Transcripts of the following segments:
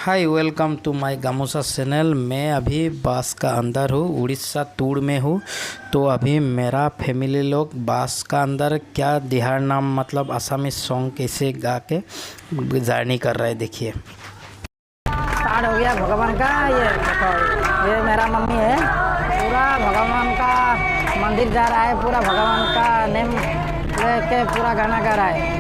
Hi welcome to my gamosa channel. मैं अभी बस का अंदर हूँ, उड़ीसा टूर में हूँ। तो अभी मेरा फैमिली लोग बस का अंदर क्या दिहाड़ नाम मतलब आसामी सॉन्ग कैसे गा के जर्नी कर रहे हैं, देखिए। स्टार्ट हो गया भगवान का। ये देखो, ये मेरा मम्मी है। पूरा भगवान का मंदिर जा रहा है, पूरा भगवान का नेम लेके पूरा गाना गा रहा है।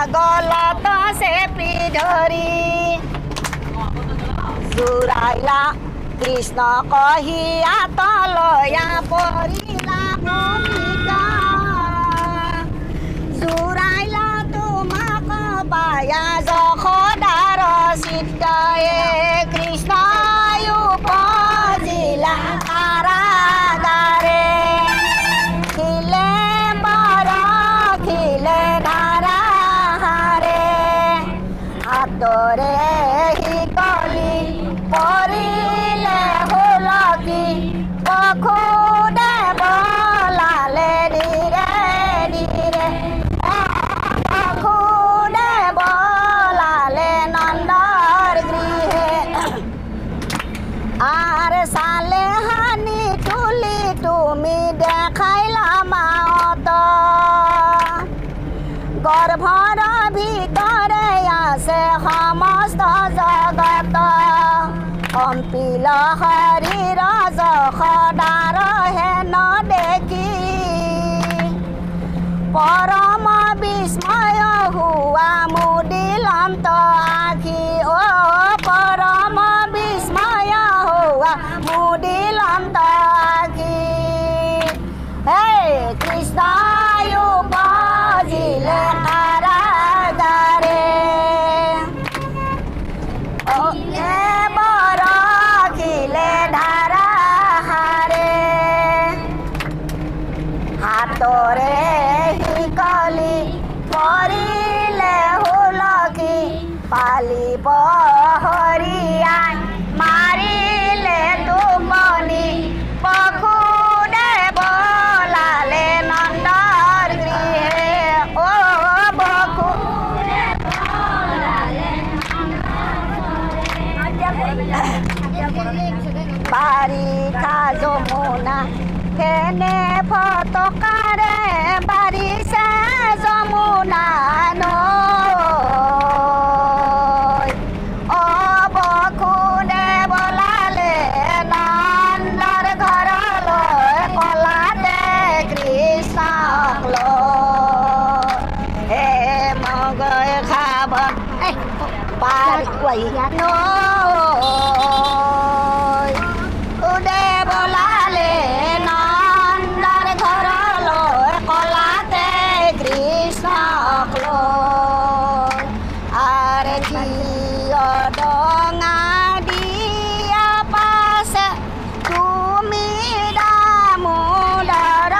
गलत से पिधरी जुराइला कृष्ण कहिया तलया परिला भूमिका जुराइला तुमाक पाया जखदार सिद्धाए कृष्ण उपजिला कारागारे खिले बर खिले धारा हातरे हिकली परिले हुलकी पखुदे बोलाले धीरे धीरे पखुदे बोलाले नंदर गृहे आर साले हानि तुली तुमी देखाइला मात गर्भर ভিতরে আছে সমস্ত জগত কম্পিল হৰিৰ যশোদাৰ হেন দেখি পৰম বিস্ময় হোৱা মুদিলন্ত আখি অ পৰম বিস্ময় হোৱা মুদিলন্ত আখি হে কৃষ্ণ উপজিলে হাতৰে হিকলি পৰিলে হুলকি পালিব হৰিয়াই মাৰিলে টোপনি পখুদে বলালে নন্দৰ গৃহে অ পখুদে বলালে বাৰিষা যমুনা কেনে ফটকাৰে বাৰিছে যমুনা নৈ অ বখুদে বলালে নন্দৰ ঘৰলৈ কলাতে কৃষ্ণক লৈ হে মগৈ খাব পাৰ নৈ উদে বলালে নন্দৰ ঘৰলৈ কলাতে কৃষ্ণক লৈ আৰে থিয় ডঙা দিয়া পাছে তুমি দামোদৰ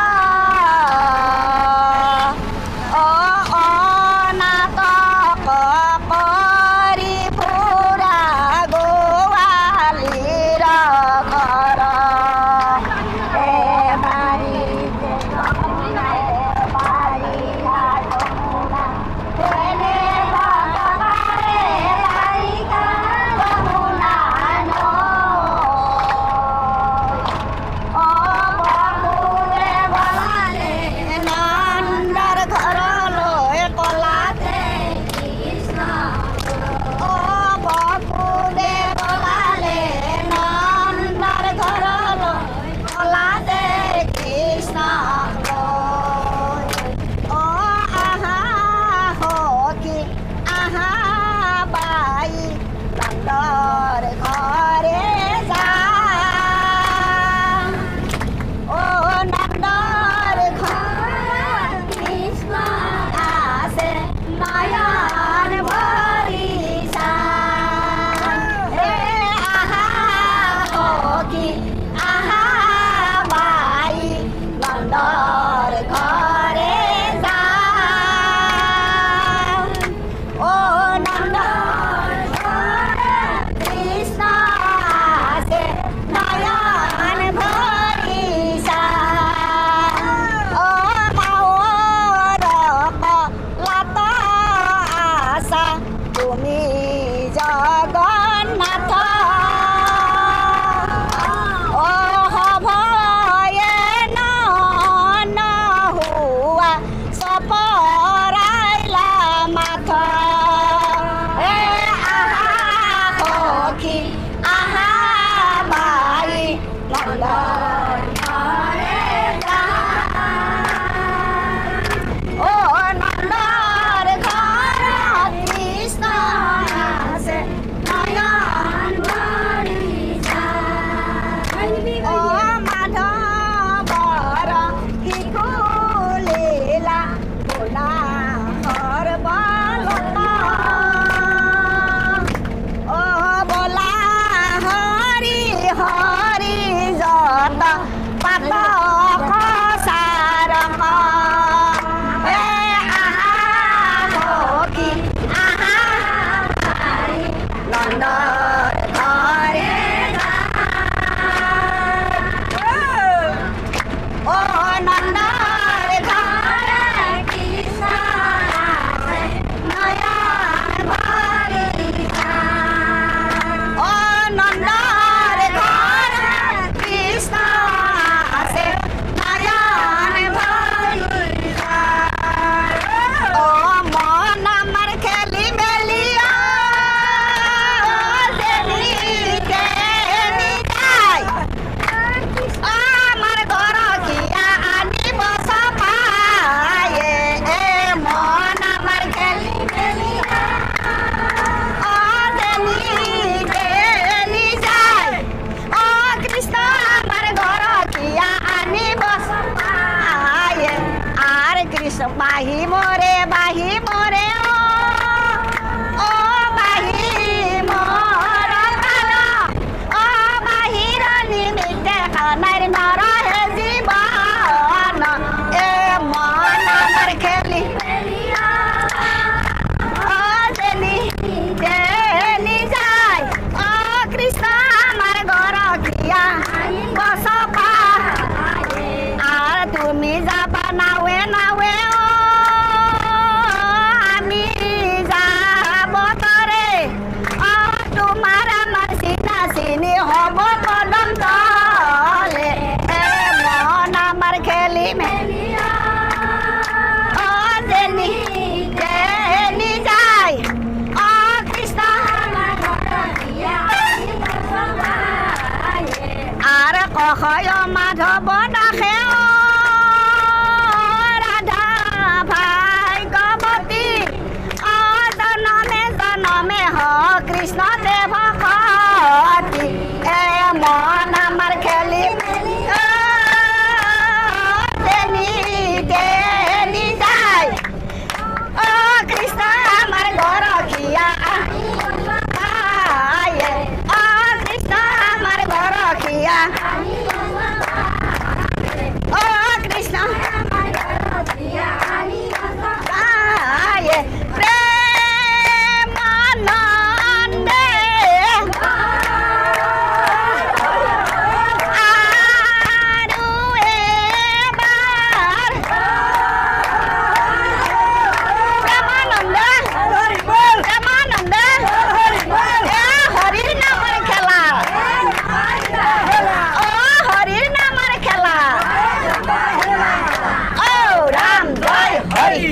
অক্ষয় মাধৱ দাসে ৰাধা ভাগৱতী জনমে জনমে কৃষ্ণ দেৱ ভকতি মন আমাৰ খেলি তেনি তেনি যায় কৃষ্ণ আমাৰ গৰখীয়া কৃষ্ণ আমাৰ গৰখীয়া কৃষ্ণ প্ৰেমানন্দে আৰু এবাৰ প্ৰেমানন্দে প্ৰেমানন্দে হৰিৰ নামৰ খেলা হৰিৰ নামৰ খেলা राम जय हरि।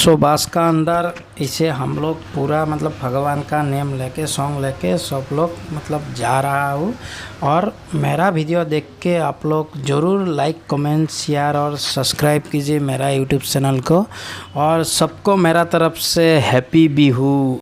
सो बास का अंदर इसे हम लोग पूरा मतलब भगवान का नेम लेके सॉन्ग लेके सब लोग मतलब जा रहा हूँ। और मेरा वीडियो देख के आप लोग ज़रूर लाइक कमेंट शेयर और सब्सक्राइब कीजिए मेरा यूट्यूब चैनल को। और सबको मेरा तरफ से हैप्पी बिहू।